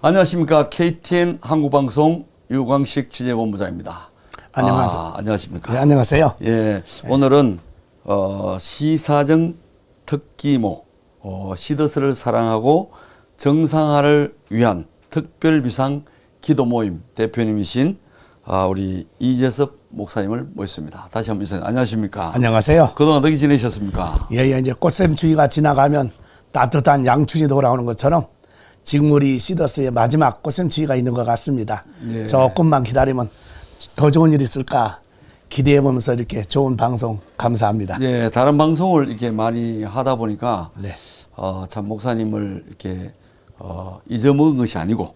안녕하십니까. KTN 한국방송 유광식 취재본부장입니다. 안녕하세요. 안녕하십니까. 네, 안녕하세요. 예, 오늘은 시사정 특기모 시더스를 사랑하고 정상화를 위한 특별비상 기도 모임 대표님이신 우리 이재섭 목사님을 모셨습니다. 다시 한번 인사드립니다. 안녕하십니까. 안녕하세요. 그동안 어떻게 지내셨습니까? 예, 이제 꽃샘추위가 지나가면 따뜻한 양춘이 돌아오는 것처럼 지금 우리 시더스의 마지막 꽃샘추위가 있는 것 같습니다. 예. 조금만 기다리면 더 좋은 일이 있을까 기대해 보면서 이렇게 좋은 방송 감사합니다. 예, 다른 방송을 이렇게 많이 하다 보니까 네. 참 목사님을 이렇게 잊어먹은 것이 아니고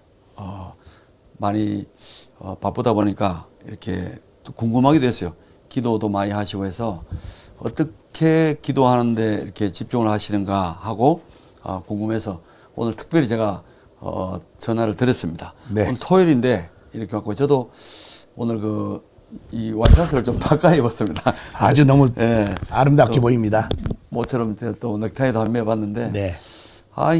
많이 바쁘다 보니까 이렇게 또 궁금하기도 했어요. 기도도 많이 하시고 해서 어떻게 기도하는데 이렇게 집중을 하시는가 하고 궁금해서 오늘 특별히 제가 전화를 드렸습니다. 네. 오늘 토요일인데 이렇게 갖고 저도 오늘 이 와이셔츠를 좀 바꿔 입었습니다. 아주 너무 예, 아름답게 보입니다. 모처럼 또 넥타이도 한번 매봤는데 네.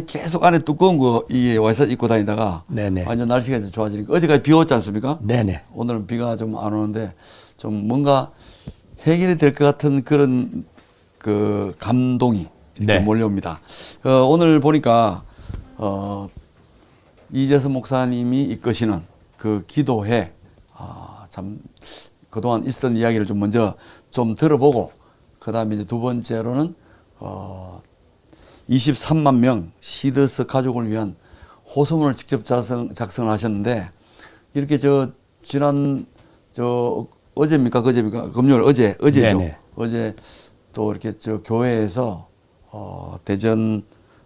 계속 안에 두꺼운 이 와이셔츠 입고 다니다가 네네. 완전 날씨가 좀 좋아지니까 어제까지 비 왔지 않습니까? 네네. 오늘은 비가 좀 안 오는데 좀 뭔가 해결이 될 것 같은 그런 감동이 이렇게 네. 몰려옵니다. 오늘 보니까 이재섭 목사님이 이끄시는 그 기도회 참 그동안 있었던 이야기를 좀 먼저 좀 들어보고 그다음에 이제 두 번째로는 23만 명 시더스 가족을 위한 호소문을 직접 작성을 하셨는데 이렇게 지난 어제입니까 그제입니까 금요일 어제죠. 네네. 어제 또 이렇게 교회에서 대전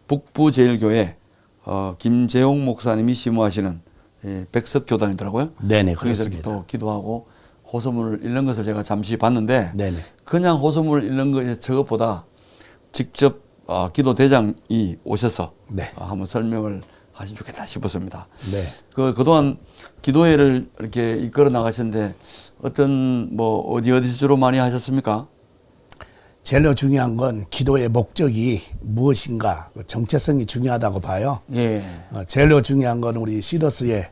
북부제일교회 김재홍 목사님이 심호하시는 백석교단이더라고요. 네네, 거기서 그렇습니다. 또 기도하고 호소문을 읽는 것을 제가 잠시 봤는데 네네. 그냥 호소문을 읽는 것 저것보다 직접 기도 대장이 오셔서 네. 한번 설명을 하시면 좋겠다 싶었습니다. 네. 그동안 기도회를 이렇게 이끌어 나가셨는데 어디 주로 많이 하셨습니까? 제일 중요한 건 기도의 목적이 무엇인가 정체성이 중요하다고 봐요. 예. 제일 중요한 건 우리 시더스의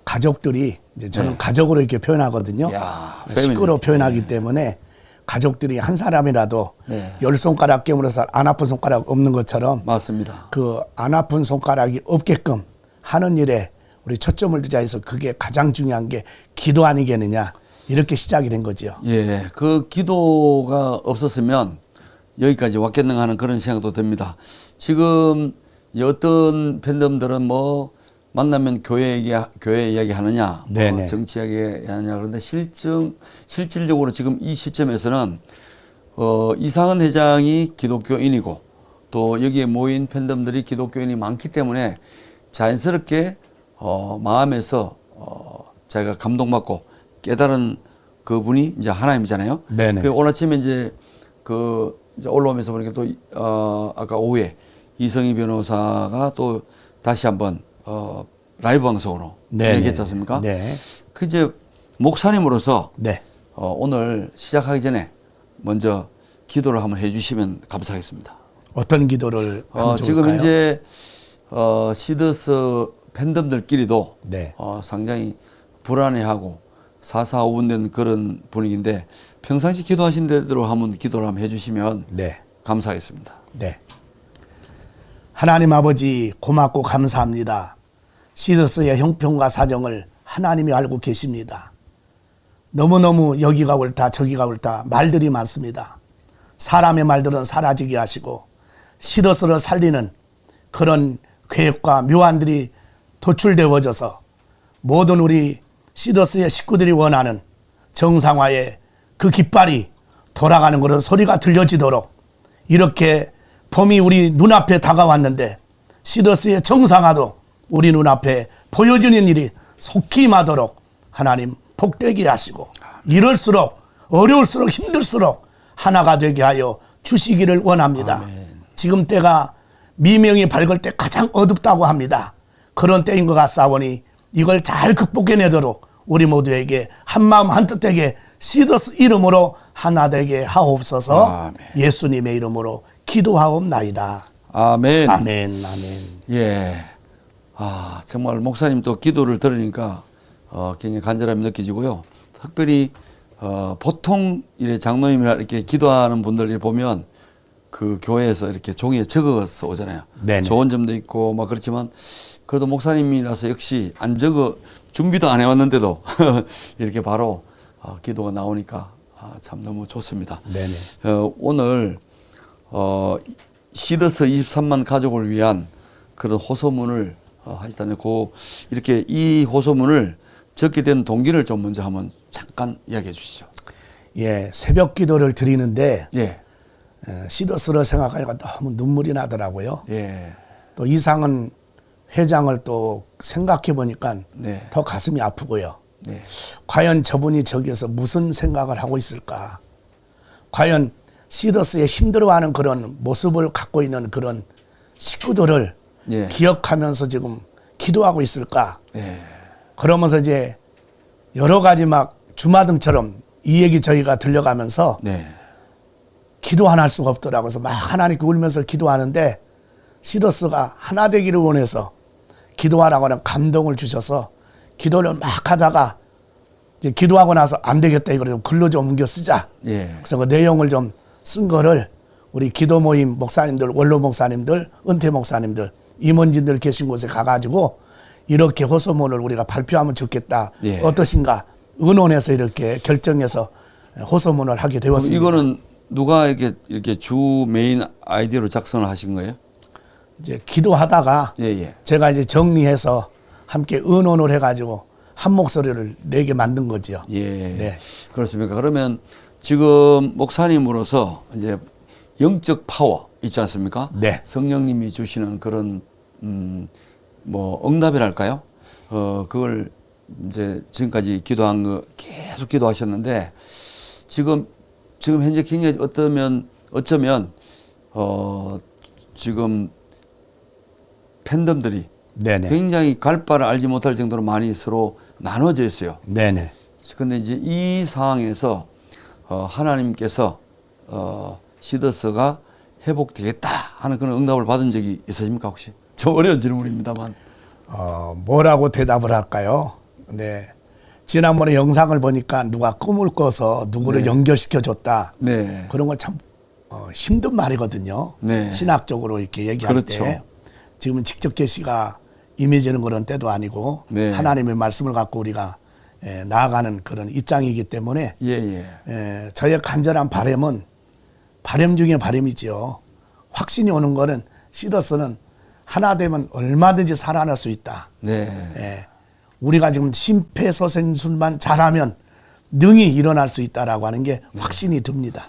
가족들이 이제 저는 가족으로 이렇게 표현하거든요. 야, 식구로 표현하기 때문에 가족들이 한 사람이라도 네. 10손가락 깨물어서 안 아픈 손가락 없는 것처럼 맞습니다. 그 안 아픈 손가락이 없게끔 하는 일에 우리 초점을 두자 해서 그게 가장 중요한 게 기도 아니겠느냐 이렇게 시작이 된 거죠. 예, 그 기도가 없었으면 여기까지 왔겠는가 하는 그런 생각도 듭니다. 지금 어떤 팬덤들은 만나면 교회 이야기 하느냐, 네네. 정치 이야기 하느냐 그런데 실질적으로 지금 이 시점에서는 이상은 회장이 기독교인이고 또 여기에 모인 팬덤들이 기독교인이 많기 때문에 자연스럽게 마음에서 자기가 감동받고 깨달은 그분이 이제 하나님이잖아요. 네네. 오늘 아침에 이제 올라오면서 보니까 또 아까 오후에 이성희 변호사가 또 다시 한번 라이브 방송으로 네네. 얘기했지 않습니까? 네. 그 이제 목사님으로서 네. 오늘 시작하기 전에 먼저 기도를 한번 해주시면 감사하겠습니다. 어떤 기도를 하면 지금 좋을까요? 이제 시더스 팬덤들끼리도 네. 상당히 불안해하고 사사오분된 그런 분위기인데 평상시 기도하신 대로 한번 기도를 한번 해주시면 네. 감사하겠습니다. 네. 하나님 아버지 고맙고 감사합니다. 시더스의 형편과 사정을 하나님이 알고 계십니다. 너무너무 여기가 옳다 저기가 옳다 말들이 많습니다. 사람의 말들은 사라지게 하시고 시더스를 살리는 그런 계획과 묘안들이 도출되어져서 모든 우리 시더스의 식구들이 원하는 정상화의 그 깃발이 돌아가는 그런 소리가 들려지도록 이렇게 봄이 우리 눈앞에 다가왔는데 시더스의 정상화도 우리 눈앞에 보여지는 일이 속히 임하도록 하나님 복되게 하시고 이럴수록 어려울수록 힘들수록 하나가 되게 하여 주시기를 원합니다. 아멘. 지금 때가 미명이 밝을 때 가장 어둡다고 합니다. 그런 때인 것 같사오니 이걸 잘 극복해내도록 우리 모두에게 한마음 한뜻되게 시더스 이름으로 하나 되게 하옵소서. 아멘. 예수님의 이름으로 기도하옵나이다. 아멘. 아멘. 아멘. 예. 정말 목사님 또 기도를 들으니까 굉장히 간절함이 느껴지고요. 특별히 보통 이렇게 장로님이나 이렇게 기도하는 분들 보면 그 교회에서 이렇게 종이에 적어서 오잖아요. 네네. 좋은 점도 있고 막 그렇지만 그래도 목사님이라서 역시 안 적어 준비도 안 해왔는데도 이렇게 바로 기도가 나오니까 참 너무 좋습니다. 네네. 오늘 시더스 23만 가족을 위한 그런 호소문을 하시다니 이렇게 이 호소문을 적게 된 동기를 좀 먼저 한번 잠깐 이야기해 주시죠. 예, 새벽 기도를 드리는데 예. 시더스를 생각하니까 너무 눈물이 나더라고요. 예. 또 이상은 회장을 또 생각해 보니까 네. 더 가슴이 아프고요. 네. 과연 저분이 저기서 무슨 생각을 하고 있을까? 과연 시더스에 힘들어하는 그런 모습을 갖고 있는 그런 식구들을 예. 기억하면서 지금 기도하고 있을까? 예. 그러면서 이제 여러 가지 막 주마등처럼 이 얘기 저희가 들려가면서 네. 기도 하나 할 수가 없더라고요. 그래서 막 하나님께 울면서 기도하는데 시더스가 하나 되기를 원해서 기도하라고 하는 감동을 주셔서 기도를 막 하다가 이제 기도하고 나서 안 되겠다 이걸 좀 글로 좀 옮겨 쓰자. 예. 그래서 그 내용을 좀 쓴 거를 우리 기도 모임 목사님들, 원로 목사님들, 은퇴 목사님들, 임원진들 계신 곳에 가가지고 이렇게 호소문을 우리가 발표하면 좋겠다. 예. 어떠신가? 의논해서 이렇게 결정해서 호소문을 하게 되었습니다. 이거는 누가 이렇게 주 메인 아이디어로 작성을 하신 거예요? 이제 기도하다가 예, 예. 제가 이제 정리해서 함께 의논을 해가지고 한 목소리를 내게 만든 거지요. 예. 네. 그렇습니까? 그러면 지금 목사님으로서 이제 영적 파워 있지 않습니까? 네. 성령님이 주시는 그런 뭐 응답이랄까요? 그걸 이제 지금까지 기도한 거 계속 기도하셨는데 지금 현재 굉장히 어쩌면 지금 팬덤들이 네네. 굉장히 갈 바를 알지 못할 정도로 많이 서로 나눠져 있어요. 네네. 그런데 이제 이 상황에서 하나님께서 시더스가 회복되겠다 하는 그런 응답을 받은 적이 있으십니까 혹시? 좀 어려운 질문입니다만. 뭐라고 대답을 할까요? 네. 지난번에 영상을 보니까 누가 꿈을 꿔서 누구를 네. 연결시켜 줬다. 네. 그런 건 참 힘든 말이거든요. 네. 신학적으로 이렇게 얘기할 그렇죠. 때 지금은 직접 계시가 임해지는 그런 때도 아니고 네. 하나님의 말씀을 갖고 우리가 나아가는 그런 입장이기 때문에 예, 저의 간절한 바람은 바람 중에 바람이지요. 확신이 오는 거는 시더스는 하나 되면 얼마든지 살아날 수 있다. 네. 우리가 지금 심폐소생술만 잘하면 능히 일어날 수 있다라고 하는 게 확신이 듭니다.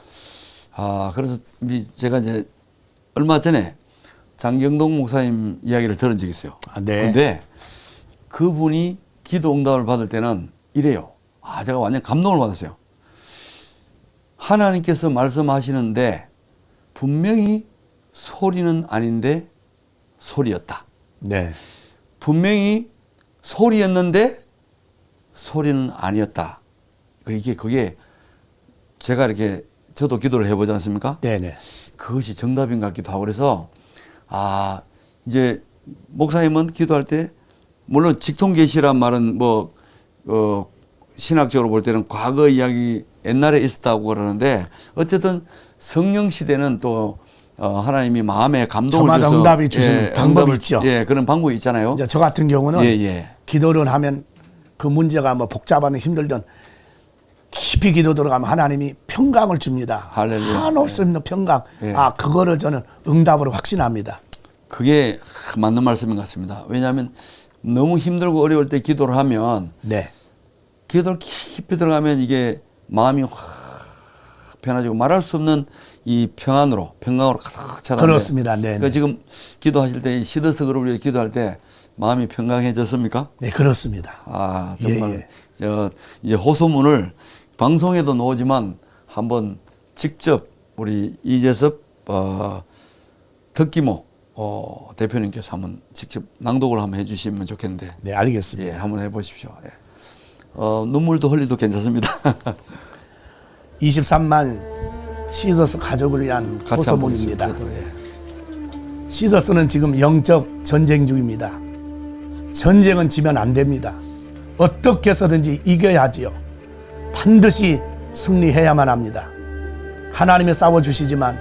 그래서 제가 이제 얼마 전에 장경동 목사님 이야기를 들은 적이 있어요. 네. 근데 그분이 기도 응답을 받을 때는 이래요. 제가 완전 감동을 받았어요. 하나님께서 말씀하시는데 분명히 소리는 아닌데 소리였다. 네. 분명히 소리였는데 소리는 아니었다. 그게 제가 이렇게 저도 기도를 해보지 않습니까? 네네. 그것이 정답인 것 같기도 하고 그래서 이제 목사님은 기도할 때 물론 직통계시란 말은 뭐 신학적으로 볼 때는 과거 이야기 옛날에 있었다고 그러는데 어쨌든 성령 시대는 또 하나님이 마음에 감동을 저마다 줘서 응답이 주시는 방법이 있죠. 예, 그런 방법이 있잖아요. 이제 저 같은 경우는 예. 기도를 하면 그 문제가 뭐 복잡하든 힘들든 깊이 기도 들어가면 하나님이 평강을 줍니다. 할렐루야. 한올 수 없는 평강. 예. 그거를 저는 응답으로 확신합니다. 그게 맞는 말씀인 것 같습니다. 왜냐하면 너무 힘들고 어려울 때 기도를 하면 네. 기도를 깊이 들어가면 이게 마음이 확 편해지고 말할 수 없는 이 평강으로 가득 차는데 그렇습니다. 네. 그러니까 지금 기도하실 때 시더스 그룹을 위해 기도할 때 마음이 평강해졌습니까? 네, 그렇습니다. 정말 예. 이제 호소문을 방송에도 나오지만 한번 직접 우리 이재섭 덕기모 대표님께서 한번 직접 낭독을 한번 해주시면 좋겠는데. 네, 알겠습니다. 예, 한번 해보십시오. 예. 눈물도 흘리도 괜찮습니다. 23만 시더스 가족을 위한 같이 한번 호소문입니다. 있습니다. 예. 시더스는 지금 영적 전쟁 중입니다. 전쟁은 지면 안 됩니다. 어떻게 해서든지 이겨야 하지요. 반드시 승리해야만 합니다. 하나님이 싸워주시지만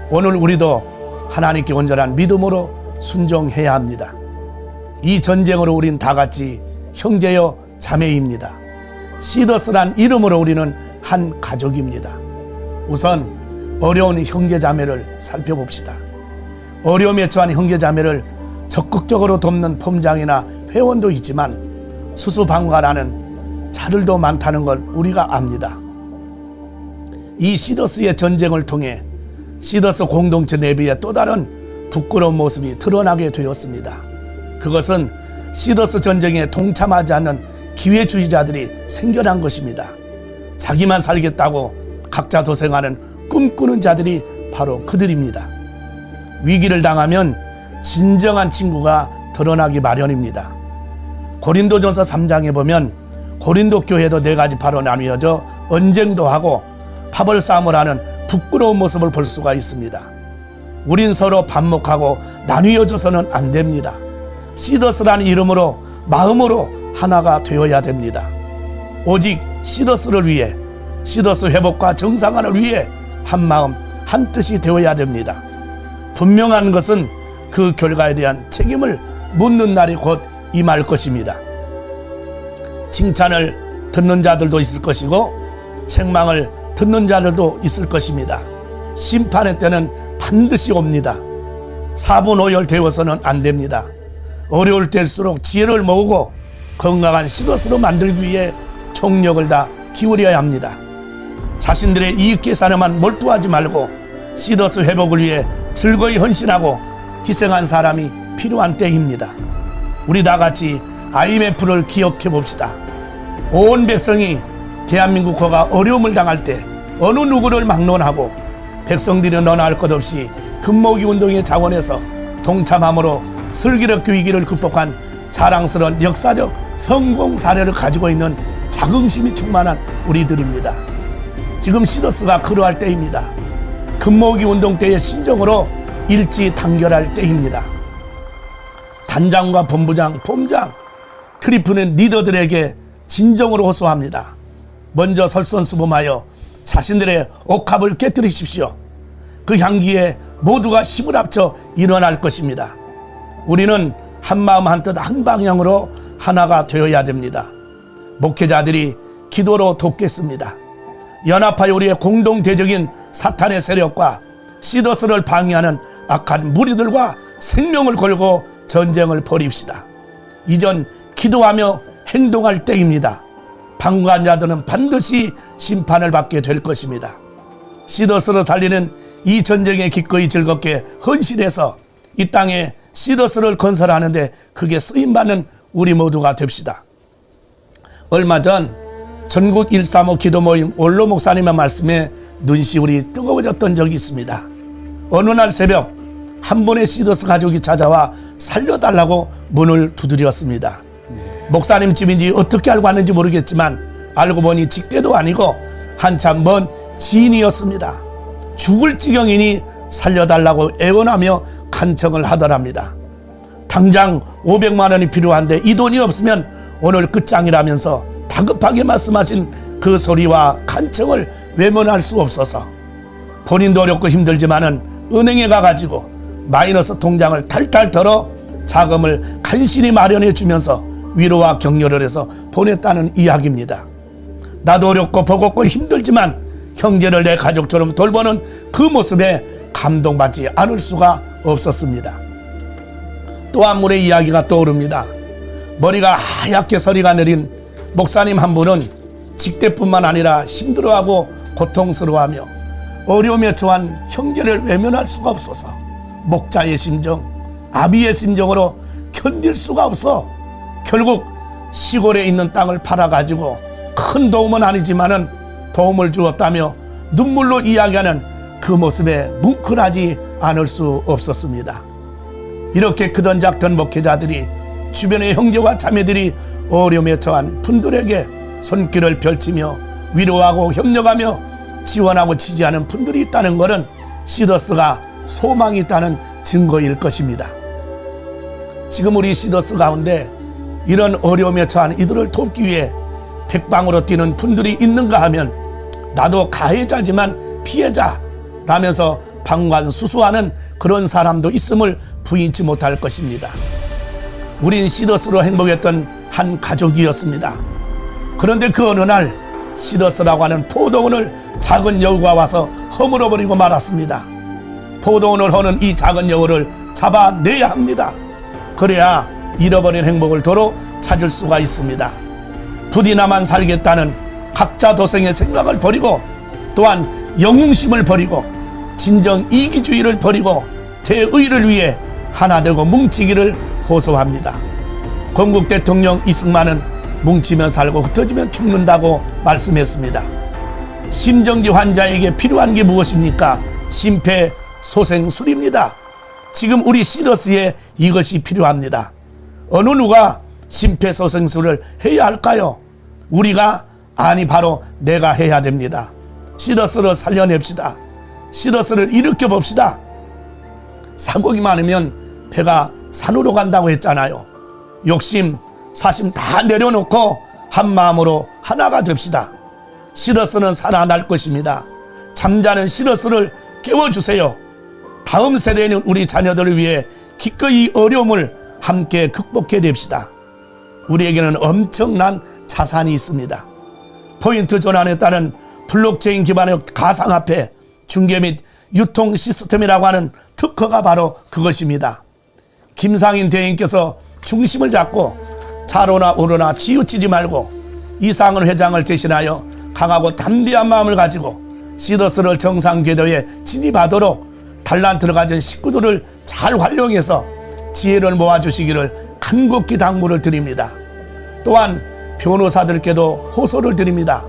오늘 우리도 하나님께 온전한 믿음으로 순종해야 합니다. 이 전쟁으로 우린 다 같이 형제여 자매입니다. 시더스란 이름으로 우리는 한 가족입니다. 우선 어려운 형제 자매를 살펴봅시다. 어려움에 처한 형제 자매를 적극적으로 돕는 폼장이나 회원도 있지만 수수방관하는 자들도 많다는 걸 우리가 압니다. 이 시더스의 전쟁을 통해 시더스 공동체 내부의 또 다른 부끄러운 모습이 드러나게 되었습니다. 그것은 시더스 전쟁에 동참하지 않는 기회주의자들이 생겨난 것입니다. 자기만 살겠다고 각자 도생하는 꿈꾸는 자들이 바로 그들입니다. 위기를 당하면 진정한 친구가 드러나기 마련입니다. 고린도전서 3장에 보면 고린도 교회도 4가지 파로 나뉘어져 언쟁도 하고 파벌 싸움을 하는 부끄러운 모습을 볼 수가 있습니다. 우린 서로 반목하고 나뉘어져서는 안 됩니다. 시더스라는 이름으로 마음으로 하나가 되어야 됩니다. 오직 시더스를 위해, 시더스 회복과 정상화를 위해 한 마음 한 뜻이 되어야 됩니다. 분명한 것은 그 결과에 대한 책임을 묻는 날이 곧 임할 것입니다. 칭찬을 듣는 자들도 있을 것이고 책망을 듣는 자들도 있을 것입니다. 심판의 때는 반드시 옵니다. 사분오열되어서는 안 됩니다. 어려울 때일수록 지혜를 모으고 건강한 시더스로 만들기 위해 총력을 다 기울여야 합니다. 자신들의 이익 계산에만 몰두하지 말고 시더스 회복을 위해 즐거이 헌신하고 희생한 사람이 필요한 때입니다. 우리 다같이 IMF를 기억해 봅시다. 온 백성이 대한민국 호가 어려움을 당할 때 어느 누구를 막론하고 백성들이 너나 할 것 없이 금모기 운동의 자원에서 동참함으로 슬기롭게 위기를 극복한 자랑스러운 역사적 성공 사례를 가지고 있는 자긍심이 충만한 우리들입니다. 지금 시더스가 그러할 때입니다. 금모기 운동 때의 심정으로 일지단결할 때입니다. 단장과 본부장, 폼장, 트리프는 리더들에게 진정으로 호소합니다. 먼저 설선수범하여 자신들의 옥합을 깨뜨리십시오. 그 향기에 모두가 힘을 합쳐 일어날 것입니다. 우리는 한마음 한뜻 한 방향으로 하나가 되어야 됩니다. 목회자들이 기도로 돕겠습니다. 연합하여 우리의 공동대적인 사탄의 세력과 시더스를 방해하는 악한 무리들과 생명을 걸고 전쟁을 벌입시다. 이전 기도하며 행동할 때입니다. 방관자들은 반드시 심판을 받게 될 것입니다. 시더스를 살리는 이 전쟁에 기꺼이 즐겁게 헌신해서 이 땅에 시더스를 건설하는데 그게 쓰임받는 우리 모두가 됩시다. 얼마 전 전국 135 기도 모임 원로 목사님의 말씀에 눈시울이 뜨거워졌던 적이 있습니다. 어느 날 새벽 한 분의 시더스 가족이 찾아와 살려달라고 문을 두드렸습니다. 목사님 집인지 어떻게 알고 왔는지 모르겠지만 알고 보니 직대도 아니고 한참 먼 지인이었습니다. 죽을 지경이니 살려달라고 애원하며 간청을 하더랍니다. 당장 500만 원이 필요한데 이 돈이 없으면 오늘 끝장이라면서 다급하게 말씀하신 그 소리와 간청을 외면할 수 없어서 본인도 어렵고 힘들지만은 은행에 가가지고 마이너스 통장을 탈탈 털어 자금을 간신히 마련해 주면서 위로와 격려를 해서 보냈다는 이야기입니다. 나도 어렵고 버겁고 힘들지만 형제를 내 가족처럼 돌보는 그 모습에 감동받지 않을 수가 없었습니다. 또 한 분의 이야기가 떠오릅니다. 머리가 하얗게 서리가 내린 목사님 한 분은 직대뿐만 아니라 힘들어하고 고통스러워하며 어려움에 처한 형제를 외면할 수가 없어서 목자의 심정, 아비의 심정으로 견딜 수가 없어 결국 시골에 있는 땅을 팔아가지고 큰 도움은 아니지만은 도움을 주었다며 눈물로 이야기하는 그 모습에 뭉클하지 않을 수 없었습니다. 이렇게 크던작던 목회자들이 주변의 형제와 자매들이 어려움에 처한 분들에게 손길을 펼치며 위로하고 협력하며 지원하고 지지하는 분들이 있다는 것은 시더스가 소망이 있다는 증거일 것입니다. 지금 우리 시더스 가운데 이런 어려움에 처한 이들을 돕기 위해 백방으로 뛰는 분들이 있는가 하면 나도 가해자지만 피해자라면서 방관수수하는 그런 사람도 있음을 부인치 못할 것입니다. 우린 시더스로 행복했던 한 가족이었습니다. 그런데 그 어느 날 시더스라고 하는 포도원을 작은 여우가 와서 허물어버리고 말았습니다. 포도원을 허는 이 작은 여우를 잡아내야 합니다. 그래야 잃어버린 행복을 도로 찾을 수가 있습니다. 부디나만 살겠다는 각자 도생의 생각을 버리고 또한 영웅심을 버리고 진정 이기주의를 버리고 대의를 위해 하나 되고 뭉치기를 호소합니다. 건국 대통령 이승만은 뭉치면 살고 흩어지면 죽는다고 말씀했습니다. 심정지 환자에게 필요한 게 무엇입니까? 심폐소생술입니다. 지금 우리 시더스에 이것이 필요합니다. 어느 누가 심폐소생술을 해야 할까요? 우리가 아니 바로 내가 해야 됩니다. 시더스를 살려냅시다. 시더스를 일으켜 봅시다. 사고기 많으면 배가 산으로 간다고 했잖아요. 욕심, 사심 다 내려놓고 한 마음으로 하나가 됩시다. 시더스는 살아날 것입니다. 잠자는 시더스를 깨워주세요. 다음 세대에는 우리 자녀들을 위해 기꺼이 어려움을 함께 극복해냅시다. 우리에게는 엄청난 자산이 있습니다. 포인트 전환에 따른 블록체인 기반의 가상화폐 중개 및 유통 시스템이라고 하는 특허가 바로 그것입니다. 김상인 대행께서 중심을 잡고 차로나 오로나 치우치지 말고 이상은 회장을 대신하여 강하고 담대한 마음을 가지고 시더스를 정상 궤도에 진입하도록 달란트를 가진 식구들을 잘 활용해서 지혜를 모아주시기를 간곡히 당부를 드립니다. 또한 변호사들께도 호소를 드립니다.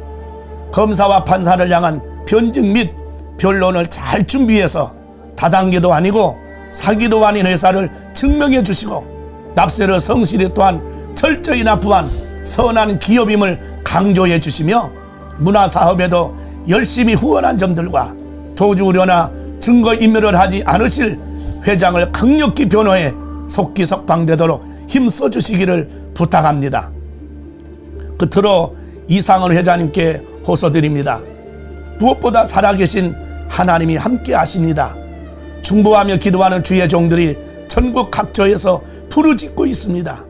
검사와 판사를 향한 변증 및 변론을 잘 준비해서 다단계도 아니고 사기도 아닌 회사를 증명해 주시고 납세를 성실히 또한 철저히 납부한 선한 기업임을 강조해 주시며 문화사업에도 열심히 후원한 점들과 도주 우려나 증거인멸을 하지 않으실 회장을 강력히 변호해 속기속방되도록 힘써 주시기를 부탁합니다. 끝으로 이상은 회장님께 호소드립니다. 무엇보다 살아계신 하나님이 함께 하십니다. 중보하며 기도하는 주의 종들이 전국 각처에서 부르짖고 있습니다.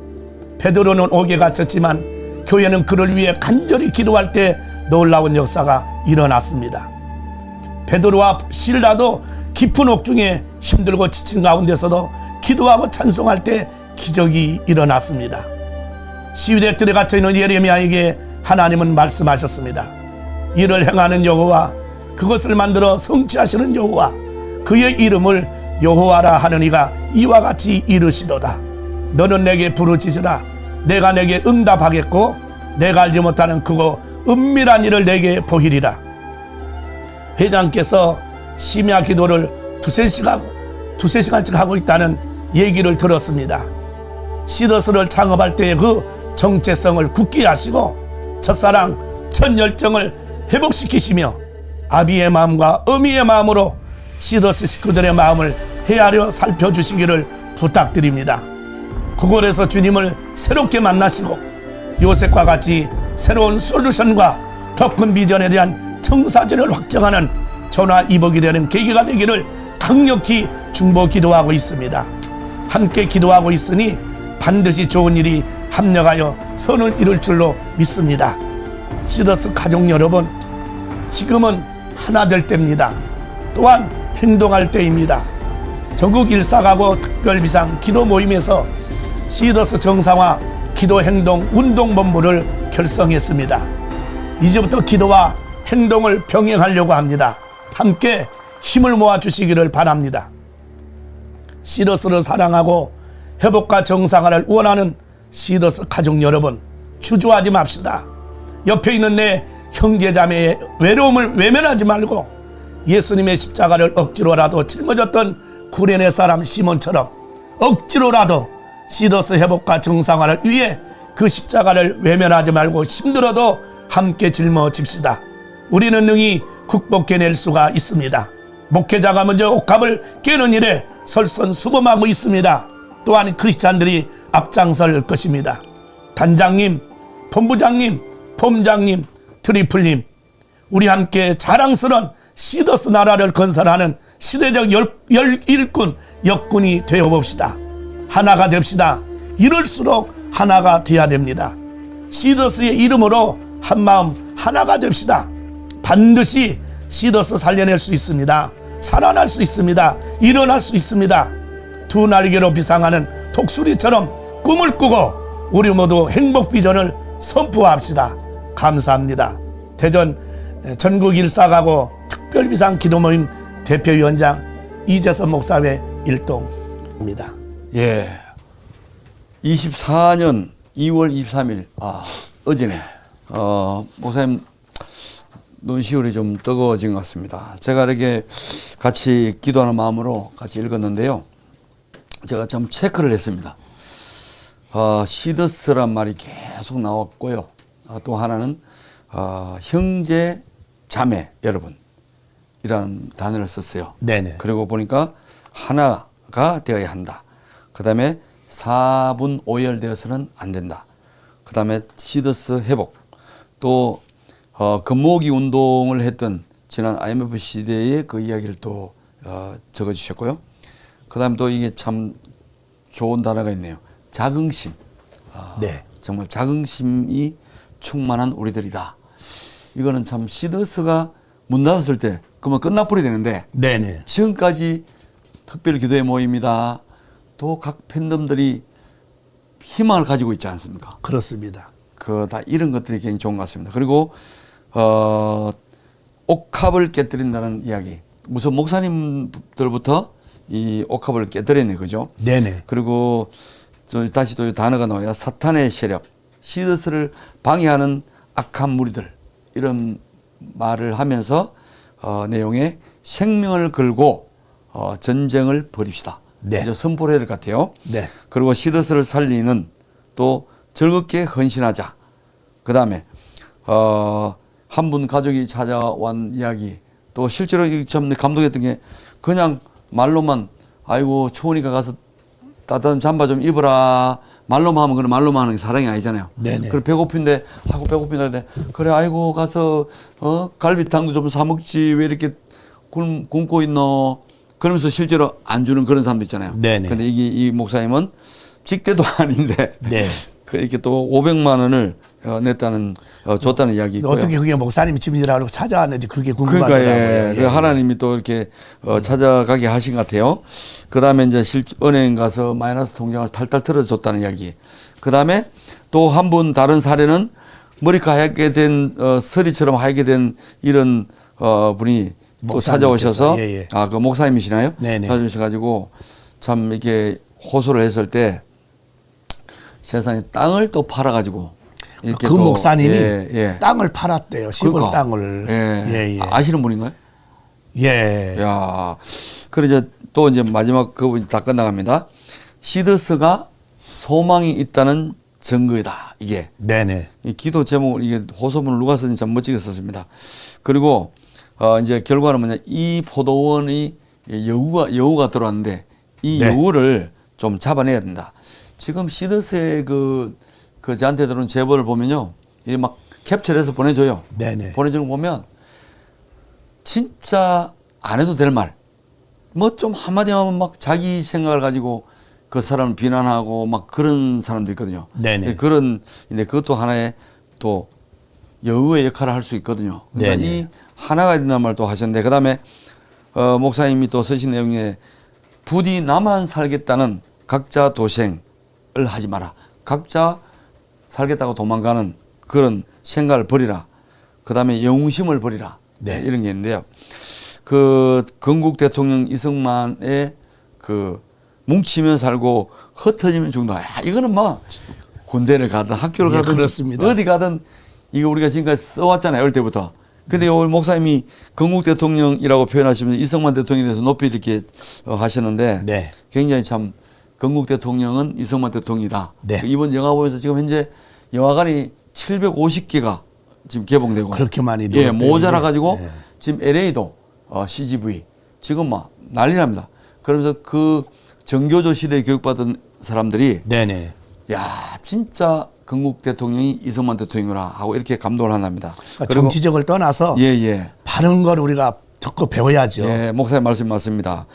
베드로는 옥에 갇혔지만 교회는 그를 위해 간절히 기도할 때 놀라운 역사가 일어났습니다. 베드로와 실라도 깊은 옥중에 힘들고 지친 가운데서도 기도하고 찬송할 때 기적이 일어났습니다. 시위대 뜰에 갇혀있는 예레미야에게 하나님은 말씀하셨습니다. 이를 행하는 여호와, 그것을 만들어 성취하시는 여호와, 그의 이름을 여호와라 하는 이가 이와 같이 이르시도다. 너는 내게 부르짖으라. 내가 내게 응답하겠고 내가 알지 못하는 크고 은밀한 일을 내게 보이리라. 회장께서 심야 기도를 두세 시간씩 하고 있다는 얘기를 들었습니다. 시더스를 창업할 때의 그 정체성을 굳게 하시고 첫사랑, 첫 열정을 회복시키시며 아비의 마음과 어미의 마음으로 시더스 식구들의 마음을 헤아려 살펴주시기를 부탁드립니다. 그곳에서 주님을 새롭게 만나시고 요셉과 같이 새로운 솔루션과 더 큰 비전에 대한 청사진을 확정하는 전화위복이 되는 계기가 되기를 강력히 중보 기도하고 있습니다. 함께 기도하고 있으니 반드시 좋은 일이 합력하여 선을 이룰 줄로 믿습니다. 시더스 가족 여러분, 지금은 하나 될 때입니다. 또한 행동할 때입니다. 전국 일사가고 특별비상 기도 모임에서 시더스 정상화 기도행동 운동본부를 결성했습니다. 이제부터 기도와 행동을 병행하려고 합니다. 함께 힘을 모아 주시기를 바랍니다. 시더스를 사랑하고 회복과 정상화를 원하는 시더스 가족 여러분, 주저하지 맙시다. 옆에 있는 내 형제자매의 외로움을 외면하지 말고 예수님의 십자가를 억지로라도 짊어졌던 구레네 사람 시몬처럼 억지로라도 시더스 회복과 정상화를 위해 그 십자가를 외면하지 말고 힘들어도 함께 짊어집시다. 우리는 능히 극복해낼 수가 있습니다. 목회자가 먼저 옥합을 깨는 일에 설선수범하고 있습니다. 또한 크리스찬들이 앞장설 것입니다. 단장님, 본부장님, 폼장님, 트리플님, 우리 함께 자랑스러운 시더스 나라를 건설하는 시대적 일꾼, 역군이 되어봅시다. 하나가 됩시다. 이럴수록 하나가 돼야 됩니다. 시더스의 이름으로 한마음 하나가 됩시다. 반드시 시더스 살려낼 수 있습니다. 살아날 수 있습니다. 일어날 수 있습니다. 두 날개로 비상하는 독수리처럼 꿈을 꾸고 우리 모두 행복 비전을 선포합시다. 감사합니다. 대전 전국 일사가고 특별비상 기도모임 대표위원장 이재선 목사회 일동입니다. 예. 24년 2월 23일, 어제네. 목사님 눈시울이 좀 뜨거워진 것 같습니다. 제가 이렇게 같이 기도하는 마음으로 같이 읽었는데요. 제가 좀 체크를 했습니다. 시더스란 말이 계속 나왔고요. 또 하나는 형제, 자매 여러분 이라는 단어를 썼어요. 네네. 그리고 보니까 하나가 되어야 한다. 그 다음에 4분 오열되어서는 안 된다. 그 다음에 시더스 회복. 또 금모으기 운동을 했던 지난 IMF 시대의 그 이야기를 또 적어주셨고요. 그 다음에 또 이게 참 좋은 단어가 있네요. 자긍심. 네. 정말 자긍심이 충만한 우리들이다. 이거는 참 시더스가 문 닫았을 때 그러면 끝나버려야 되는데 네네. 지금까지 특별 기도회 모임이다. 또 각 팬덤들이 희망을 가지고 있지 않습니까? 그렇습니다. 다 이런 것들이 굉장히 좋은 것 같습니다. 그리고 옥합을 깨뜨린다는 이야기. 우선 목사님들부터 이 옥합을 깨뜨렸네, 그죠? 네네. 그리고 다시 또 단어가 나와요. 사탄의 세력, 시더스를 방해하는 악한 무리들 이런 말을 하면서 내용에 생명을 걸고 전쟁을 벌입시다. 네. 이제 선포를 해야 될 것 같아요. 네. 그리고 시더스를 살리는 또 즐겁게 헌신하자. 그 다음에 한 분 가족이 찾아온 이야기. 또 실제로 참 감동했던 게 그냥 말로만 아이고 추우니까 가서 따뜻한 잠바 좀 입어라. 말로만 하면 그런 말로만 하는 게 사랑이 아니잖아요. 네네. 그래 배고픈데 아이고 배고픈데 그래 아이고 가서 갈비탕도 좀 사 먹지 왜 이렇게 굶고 있노. 그러면서 실제로 안 주는 그런 사람도 있잖아요. 네네. 근데 이 목사님은 직대도 아닌데 네. 이렇게 또 500만 원을 냈다는 줬다는 이야기 있고요. 어떻게 그게 목사님이 집이라고 찾아왔는지 그게 그러니까 궁금하더라고요. 그 하나님이 또 이렇게 찾아가게 하신 것 같아요. 그 다음에 이제 은행 가서 마이너스 통장을 탈탈 털어줬다는 이야기. 그 다음에 또 한 분 다른 사례는 머리가 하얗게 된 서리처럼 하얗게 된 이런 분이 또 찾아오셔서 예. 그 목사님이시나요? 네네. 찾아오셔가지고 참 이렇게 호소를 했을 때 세상에 땅을 또 팔아가지고 이렇게 그 또 목사님이 예. 땅을 팔았대요. 시골 그러니까. 땅을. 예. 예. 아시는 분인가요? 예. 야, 그래 또 이제 마지막 그분이 다 끝나갑니다. 시더스가 소망이 있다는 증거이다. 이게 네네. 이 기도 제목 이게 호소문을 누가 썼는지 참 멋지게 썼습니다. 그리고 이제 결과는 뭐냐 이 포도원이 여우가 들어왔는데 이 네. 여우를 좀 잡아내야 된다. 지금 시더스의 그 저한테 들어온 제보를 보면요, 이게 막 캡처해서 보내줘요. 네네. 보내주는 거 보면 진짜 안 해도 될 말, 뭐 좀 한마디 하면 막 자기 생각을 가지고 그 사람을 비난하고 막 그런 사람도 있거든요. 네네. 근데 그것도 하나의 또 여우의 역할을 할 수 있거든요. 그러니까 네네. 이 하나가 된다는 말도 하셨는데, 그 다음에 목사님이 또 쓰신 내용에 부디 나만 살겠다는 각자 도생을 하지 마라. 각자 살겠다고 도망가는 그런 생각을 버리라. 그 다음에 영웅심을 버리라. 네. 이런 게 있는데요. 그 건국 대통령 이승만의 그 뭉치면 살고 흩어지면 죽는다. 야, 이거는 막 군대를 가든 학교를 예, 가든 그렇습니다. 어디 가든 이거 우리가 지금까지 써왔잖아요. 어릴 때부터. 근데 오늘 목사님이 건국 대통령이라고 표현하시면 이승만 대통령에 대해서 높이 이렇게 하셨는데 네. 굉장히 참 건국 대통령은 이승만 대통령이다. 네. 이번 영화 보면서 지금 현재 영화관이 750개가 지금 개봉되고 그렇게 많이 예, 늘었대요, 모자라 이게. 가지고 네. 지금 LA도 CGV 지금 막 난리 납니다. 그러면서 그 정교조 시대에 교육받은 사람들이 네네. 야 진짜 건국 대통령이 이승만 대통령이라 하고 이렇게 감동을 한답니다. 그러니까 정치적을 떠나서 예, 예. 바른 걸 우리가 듣고 배워야죠. 예, 목사님 말씀 맞습니다.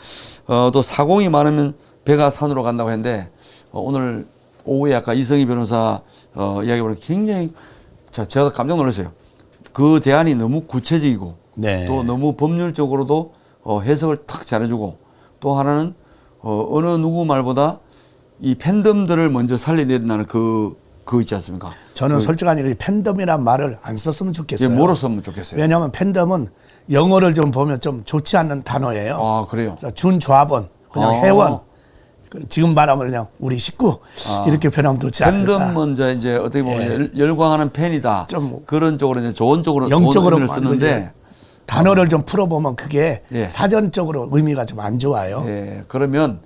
또 사공이 많으면 배가 산으로 간다고 했는데 오늘 오후에 아까 이성희 변호사 이야기 보면 굉장히 제가 깜짝 놀랐어요. 그 대안이 너무 구체적이고 네. 또 너무 법률적으로도 해석을 탁 잘해주고 또 하나는 어느 누구 말보다 이 팬덤들을 먼저 살려내야 된다는 그거 있지 않습니까? 저는 솔직한 얘기 팬덤이란 말을 안 썼으면 좋겠어요. 예, 뭐로 쓰면 좋겠어요? 왜냐하면 팬덤은 영어를 좀 보면 좀 좋지 않는 단어예요. 아, 그래요? 그래서 준조합원, 그냥 회원, 지금 말하면 그냥 우리 식구 이렇게 표현하면 좋지 않을까. 팬덤은 이제 어떻게 보면 열광하는 팬이다. 좀 그런 쪽으로 이제 좋은 쪽으로 영적으로 의미를 쓰는데 단어를 좀 풀어보면 그게 예. 사전적으로 의미가 좀 안 좋아요. 예, 그러면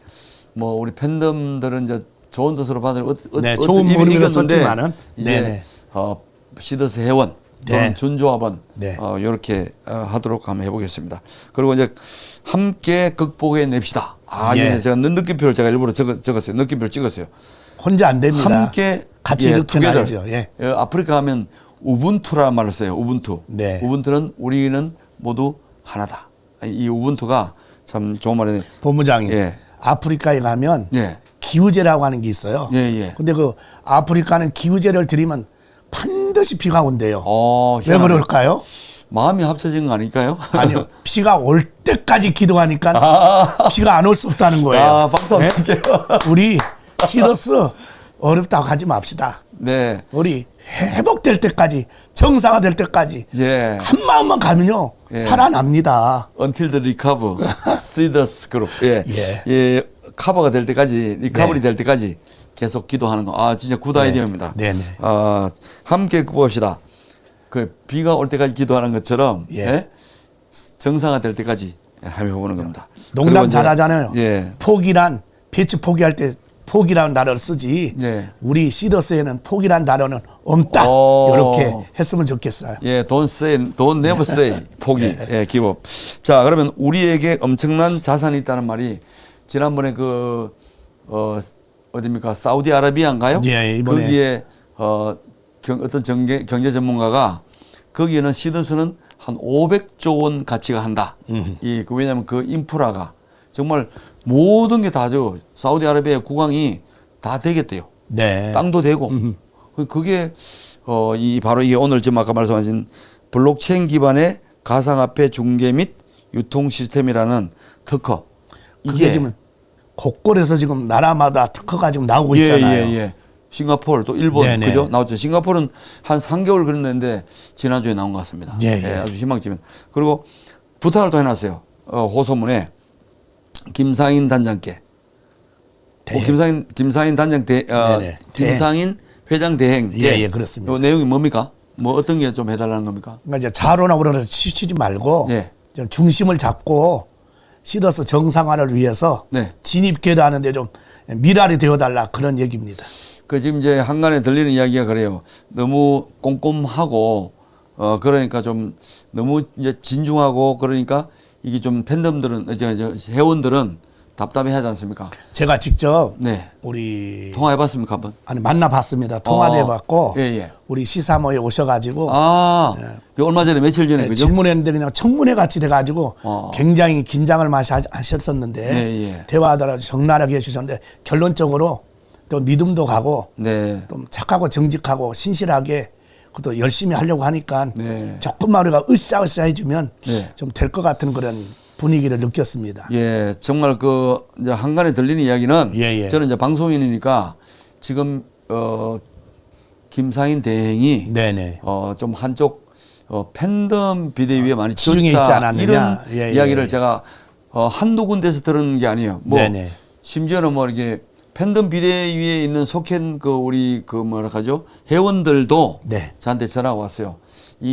뭐 우리 팬덤들은 이제 좋은 뜻으로 받을 네, 좋은 의미로 썼지만은 이제 네네. 시더스 회원 또는 네. 준조합원 네. 이렇게 하도록 한번 해보겠습니다. 그리고 이제 함께 극복해 냅시다. 예. 예, 제가 느낌표를 제가 일부러 적었어요. 느낌표를 찍었어요. 혼자 안 됩니다. 함께 같이 이렇게 투게더. 나가죠. 예. 아프리카 하면 우분투라 말을 써요. 우분투. 네. 우분투는 우리는 모두 하나다. 이 우분투가 참 좋은 말이네요. 본부장님, 예. 아프리카에 가면 예. 기후제라고 하는 게 있어요. 예, 예. 근데 그 아프리카는 기후제를 드리면 반드시 비가 온대요. 왜 희한하네. 그럴까요? 마음이 합쳐진 거 아닐까요? 아니요. 비가 올 때까지 기도하니까 비가 안 올 수 없다는 거예요. 박수 한번 네? 칠게요. 우리 시더스 어렵다고 하지 맙시다. 네. 우리 회복될 때까지, 정상화될 때까지 예. 한 마음만 가면요 예. 살아납니다. Until the recover. Seeders Group. 예. 예. 예. 커버가 될 때까지, 리커버리 네. 될 때까지 계속 기도하는 거. 진짜 굿 아이디어입니다. 네네. 함께 극복합시다. 그 비가 올 때까지 기도하는 것처럼 예. 예? 정상화될 때까지 한번 해보는 겁니다. 농담 그리고 이제, 잘하잖아요. 예. 포기란 배추 포기할 때 포기라는 단어를 쓰지. 예. 우리 시더스에는 포기란 단어는 없다. 이렇게 했으면 좋겠어요. 예, don't never say 포기, 예, 기법. 자, 그러면 우리에게 엄청난 자산이 있다는 말이 지난번에 어디입니까? 사우디아라비아인가요? 예, 이번에. 거기에 어떤 경제 전문가가 거기에는 시드스는 한 500조 원 가치가 한다. 왜냐하면 그 인프라가 정말 모든 게 다죠. 사우디아라비아 국왕이 다 되겠대요. 네. 땅도 되고. 그게 바로 이게 오늘 지금 아까 말씀하신 블록체인 기반의 가상화폐 중개 및 유통 시스템이라는 특허. 이게 지금 곳곳에서 지금 나라마다 특허가 지금 나오고 있잖아요. 예. 싱가포르 또 일본 네네. 그죠? 나왔죠. 싱가포르는 한 3개월 그랬는데 지난주에 나온 것 같습니다. 예. 아주 희망적인. 그리고 부탁을 또 해놨어요. 호소문에 김상인 단장께. 김상인 단장 네네. 김상인 회장 대행. 예, 그렇습니다. 요 내용이 뭡니까? 뭐 어떤 게 좀 해달라는 겁니까? 그러니까 이제 자로나 우러러 치우치지 말고 네. 좀 중심을 잡고 시더스 정상화를 위해서 네. 진입궤도 하는데 좀 미랄이 되어달라 그런 얘기입니다. 지금 이제 한간에 들리는 이야기가 그래요. 너무 꼼꼼하고 그러니까 좀 너무 이제 진중하고 그러니까 이게 좀 팬덤들은 회원들은 답답해하지 않습니까? 제가 직접 네. 우리 통화해봤습니까 한번? 만나봤습니다. 통화도 해봤고 예. 우리 시사모에 오셔가지고 얼마 전에 며칠 전에 그죠? 질문했는데 그냥 청문회 같이 돼가지고 굉장히 긴장을 많이 하셨었는데 예. 대화하다가 적나라하게 해주셨는데 결론적으로 또 믿음도 가고 네. 좀 착하고 정직하고 신실하게 그것도 열심히 하려고 하니까 네. 조금만 우리가 으쌰으쌰 해주면 네. 좀 될 것 같은 그런 분위기를 느꼈습니다. 예, 정말 이제 한간에 들리는 이야기는 예. 저는 이제 방송인이니까 지금 김상인 대행이 네네. 좀 한쪽 팬덤 비대위에 많이 지중해 있지 치우쳤다 않았느냐. 이런 예. 이야기를 제가 한두 군데에서 들은 게 아니에요. 뭐 네네. 심지어는 뭐 이렇게 팬덤 비대위에 있는 속한 우리 뭐랄까죠 회원들도 네. 저한테 전화가 왔어요.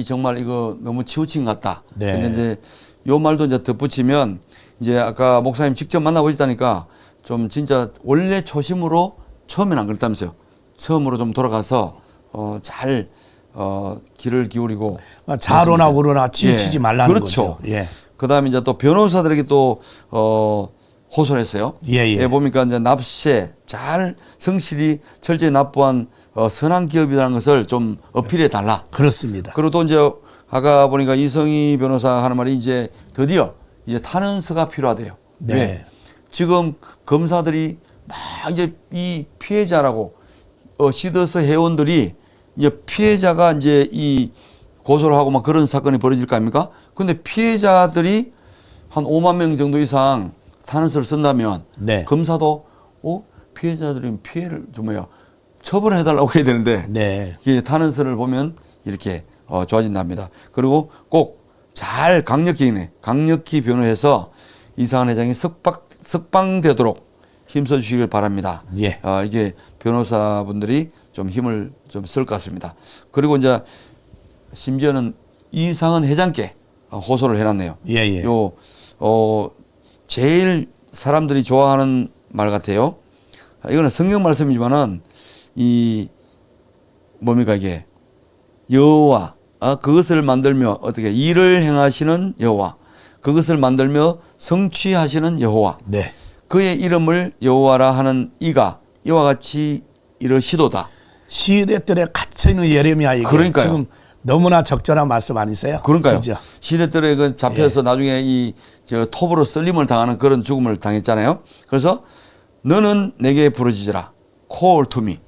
정말 이거 너무 치우친 것 같다. 네. 근데 이제 요 말도 이제 덧붙이면 이제 아까 목사님 직접 만나보셨다니까 좀 진짜 원래 초심으로 처음엔 안 그랬다면서요. 처음으로 좀 돌아가서 잘 귀를 기울이고 자로나 우로나 치우치지 예. 말라는 그렇죠. 거죠. 예. 그다음에 이제 또 변호사들에게 또 호소를 했어요. 예. 보니까 이제 납세 잘 성실히 철저히 납부한 선한 기업이라는 것을 좀 어필해 달라. 그렇습니다. 그리고 또 이제 아까 보니까 이성희 변호사 하는 말이 이제 드디어 이제 탄원서가 필요하대요. 네. 왜? 지금 검사들이 막 이제 이 피해자라고 시더스 회원들이 이제 피해자가 이제 이 고소를 하고 막 그런 사건이 벌어질 거 아닙니까? 근데 피해자들이 한 5만 명 정도 이상 탄원서를 쓴다면 네. 검사도 피해자들이 피해를 좀 처벌해 달라고 해야 되는데 네. 이 탄원서를 보면 이렇게 좋아진답니다. 그리고 꼭 잘 강력히 변호해서 이상한 회장이 석방되도록 힘써 주시길 바랍니다. 예. 이게 변호사분들이 좀 힘을 좀 쓸 것 같습니다. 그리고 이제 심지어는 이상한 회장께 호소를 해놨네요. 예. 제일 사람들이 좋아하는 말 같아요. 이거는 성경 말씀이지만은 뭡니까 이게 여호와 그것을 만들며 어떻게 일을 행하시는 여호와 그것을 만들며 성취하시는 여호와 네. 그의 이름을 여호와라 하는 이가 이와 같이 이르시도다. 시대들에 갇혀 있는 예레미야에게 그러니까요. 지금 너무나 적절한 말씀 아니세요? 그러니까요. 그죠? 시대들에 그 잡혀서 나중에 톱으로 썰림을 당하는 그런 죽음을 당했잖아요. 그래서 너는 내게 부르짖으라. Call to me.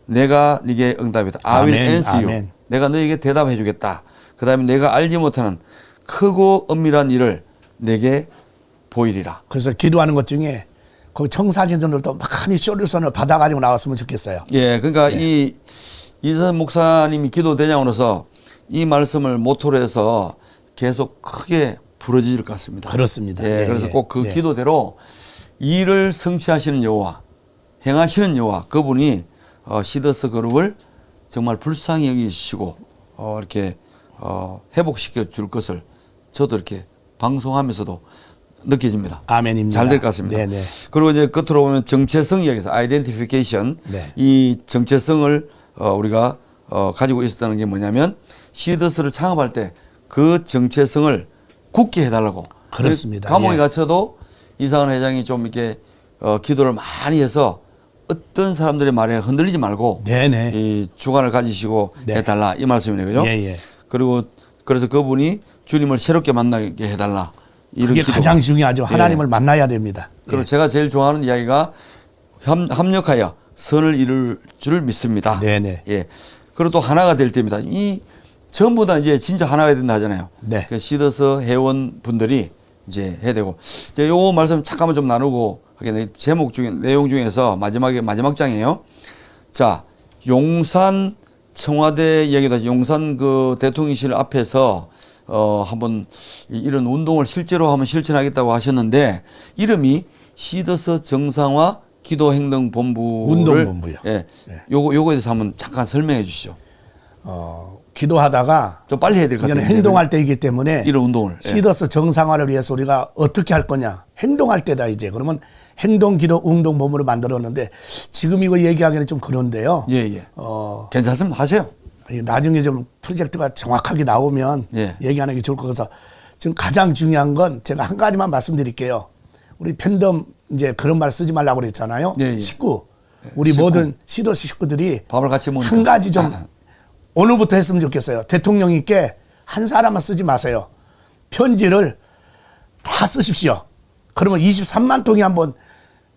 내가 네게 응답이다. I will answer you. 내가 너에게 대답해 주겠다. 그 다음에 내가 알지 못하는 크고 엄밀한 일을 내게 보이리라. 그래서 기도하는 것 중에 그 청사진들도 많이 솔루션을 받아가지고 나왔으면 좋겠어요. 예, 그러니까 이선 목사님이 기도 대장으로서 이 말씀을 모토로 해서 계속 크게 부러질 것 같습니다. 그렇습니다. 예, 그래서 꼭 그 기도대로 일을 성취하시는 여호와, 행하시는 여호와 그분이 시더스 그룹을 정말 불쌍히 여기시고 이렇게 회복시켜 줄 것을 저도 이렇게 방송하면서도 느껴집니다. 아멘입니다. 잘 될 것 같습니다. 네네. 그리고 이제 끝으로 보면 정체성 이야기에서 아이덴티피케이션 네. 이 정체성을 우리가 가지고 있었다는 게 뭐냐면 시더스를 창업할 때 그 정체성을 굳게 해달라고. 그렇습니다. 감옥에 예. 갇혀도 이상한 회장이 좀 이렇게 기도를 많이 해서 어떤 사람들의 말에 흔들리지 말고 네네. 이 주관을 가지시고 네. 해달라 이 말씀이네요. 그죠? 예. 그리고 그래서 그분이 주님을 새롭게 만나게 해달라. 이런 그게 기도. 가장 중요하죠. 하나님을 만나야 됩니다. 그리고 제가 제일 좋아하는 이야기가 합력하여 선을 이룰 줄 믿습니다. 네네. 예. 그리고 또 하나가 될 때입니다. 이 전부 다 이제 진짜 하나가 된다 하잖아요. 네. 그 시더스 회원분들이 이제 해야 되고. 이제 요 말씀 잠깐만 좀 나누고 하겠네. 제목 중에 내용 중에서 마지막 장이에요. 자, 용산 청와대 얘기도 용산 그 대통령실 앞에서 한번 이런 운동을 실제로 한번 실천하겠다고 하셨는데 이름이 시더스 정상화 기도행동본부를 운동본부요. 예. 요거에 대해서 한번 잠깐 설명해 주시죠. 기도하다가 좀 빨리 해야 될 것 같아요. 이제는 행동할 때이기 때문에 이런 운동을. 예. 시더스 정상화를 위해서 우리가 어떻게 할 거냐. 행동할 때다 이제. 그러면 행동기도 운동본부를 만들었는데 지금 이거 얘기하기는 좀 그런데요. 예. 괜찮습니다. 하세요. 나중에 좀 프로젝트가 정확하게 나오면 예. 얘기하는 게 좋을 것 같아서 지금 가장 중요한 건 제가 한 가지만 말씀드릴게요. 우리 팬덤 이제 그런 말 쓰지 말라고 그랬잖아요. 예. 식구. 우리 식구. 모든 시더스 식구들이 밥을 같이 먹는 한 가지 좀 오늘부터 했으면 좋겠어요. 대통령님께 한 사람만 쓰지 마세요. 편지를 다 쓰십시오. 그러면 23만 통이 한번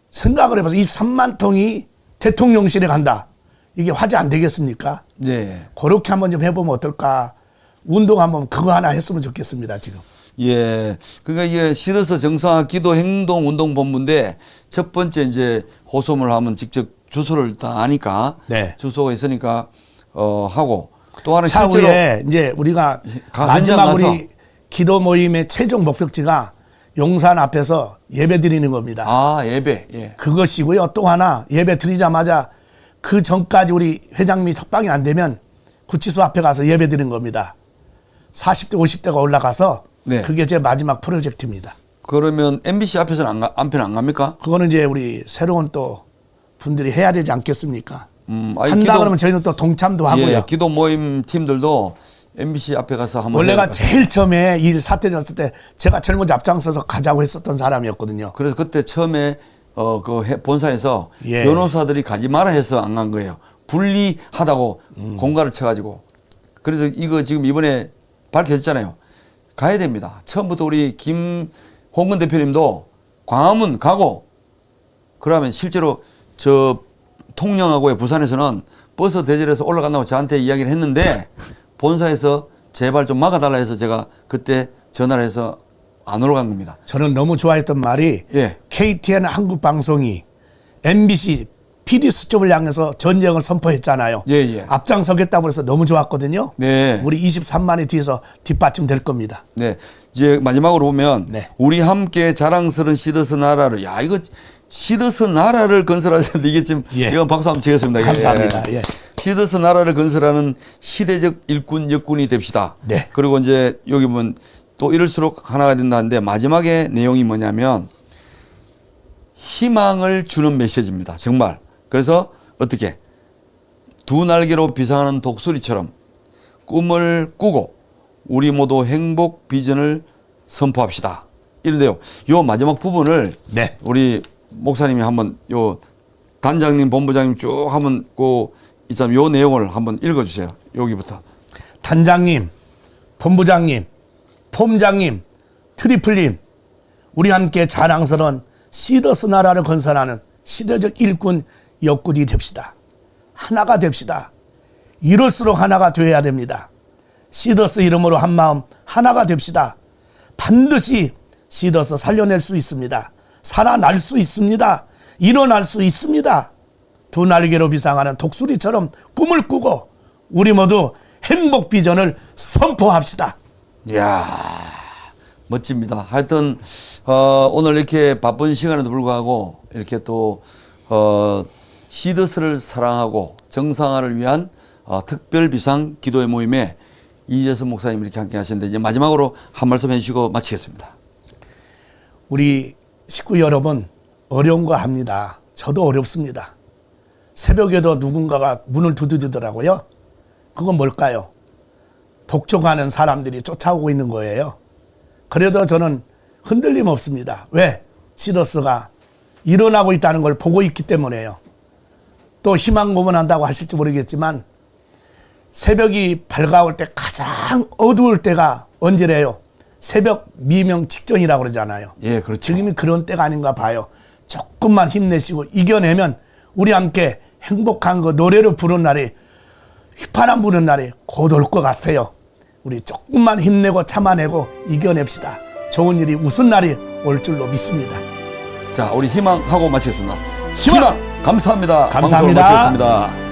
생각을 해봐서 23만 통이 대통령실에 간다. 이게 화제 안 되겠습니까? 네. 그렇게 한번 좀 해보면 어떨까. 운동 한번 그거 하나 했으면 좋겠습니다. 지금. 예. 그러니까 이게 시더스 정상화 기도 행동 운동 본부인데 첫 번째 이제 호소문을 하면 직접 주소를 다 아니까 네. 주소가 있으니까 하고 또 하나 차후에 실제로 이제 우리가 현장 마지막 가서. 우리 기도 모임의 최종 목적지가 용산 앞에서 예배 드리는 겁니다. 예배. 예. 그것이고요. 또 하나 예배 드리자마자 그 전까지 우리 회장님이 석방이 안 되면 구치소 앞에 가서 예배 드리는 겁니다. 40대 50대가 올라가서 네. 그게 제 마지막 프로젝트입니다. 그러면 MBC 앞에서는 안편 안 갑니까? 그거는 이제 우리 새로운 또 분들이 해야 되지 않겠습니까? 아니, 한다 그러면 저희는 또 동참도 하고요. 예, 기도 모임 팀들도 MBC 앞에 가서 한번 원래가 제일 처음에 이 사태 났을 때 제가 제일 먼저 앞장서서 가자고 했었던 사람이었거든요. 그래서 그때 처음에 본사에서 예. 변호사들이 가지 마라 해서 안 간 거예요. 불리하다고 공갈을 쳐가지고. 그래서 이거 지금 이번에 밝혀졌잖아요. 가야 됩니다. 처음부터 우리 김홍근 대표님도 광화문 가고, 그러면 실제로 저 통영하고의 부산에서는 버스 대절해서 올라간다고 저한테 이야기를 했는데, 본사에서 제발 좀 막아달라 해서 제가 그때 전화를 해서 안 올라간 겁니다. 저는 너무 좋아했던 말이 예. KTN 한국방송이 MBC PD 수첩을 향해서 전쟁을 선포했잖아요. 예, 예. 앞장서겠다고 해서 너무 좋았거든요. 네. 우리 23만이 뒤에서 뒷받침될 겁니다. 네. 이제 마지막으로 보면 네. 우리 함께 자랑스러운 시더스 나라를, 야, 이거 시더스 나라를 건설하는데 이게 지금 예. 이건 박수 한번 치겠습니다. 감사합니다. 예. 시더스 나라를 건설하는 시대적 일꾼 역군이 됩시다. 네. 그리고 이제 여기 보면 또 이럴수록 하나가 된다는데 마지막에 내용이 뭐냐면 희망을 주는 메시지입니다. 정말. 그래서 어떻게 두 날개로 비상하는 독수리처럼 꿈을 꾸고 우리 모두 행복 비전을 선포합시다. 이런데요. 요 마지막 부분을 네. 우리 목사님이 한번 요 단장님, 본부장님 쭉 한번 요 내용을 한번 읽어주세요. 여기부터. 단장님, 본부장님, 폼장님, 트리플님, 우리 함께 자랑스러운 시더스 나라를 건설하는 시대적 일꾼 역군이 됩시다. 하나가 됩시다. 이럴수록 하나가 되어야 됩니다. 시더스 이름으로 한마음 하나가 됩시다. 반드시 시더스 살려낼 수 있습니다. 살아날 수 있습니다. 일어날 수 있습니다. 두 날개로 비상하는 독수리처럼 꿈을 꾸고 우리 모두 행복 비전을 선포합시다. 이야, 멋집니다. 하여튼 오늘 이렇게 바쁜 시간에도 불구하고 이렇게 또 시더스를 사랑하고 정상화를 위한 특별 비상 기도의 모임에 이재선 목사님 이렇게 함께 하셨는데, 이제 마지막으로 한 말씀 해주시고 마치겠습니다. 우리 식구 여러분, 어려운 거 합니다. 저도 어렵습니다. 새벽에도 누군가가 문을 두드리더라고요. 그건 뭘까요? 독촉하는 사람들이 쫓아오고 있는 거예요. 그래도 저는 흔들림 없습니다. 왜? 시더스가 일어나고 있다는 걸 보고 있기 때문에요. 또 희망 고문한다고 하실지 모르겠지만 새벽이 밝아올 때 가장 어두울 때가 언제래요? 새벽 미명 직전이라고 그러잖아요. 예, 그렇죠. 지금이 그런 때가 아닌가 봐요. 조금만 힘내시고 이겨내면 우리 함께 행복한 그 노래를 부르는 날이, 휘파람 부는 날이 곧 올 것 같아요. 우리 조금만 힘내고 참아내고 이겨냅시다. 좋은 일이, 웃은 날이 올 줄로 믿습니다. 자, 우리 희망하고 마치겠습니다. 희망! 감사합니다. 감사합니다. 방송을 마치겠습니다.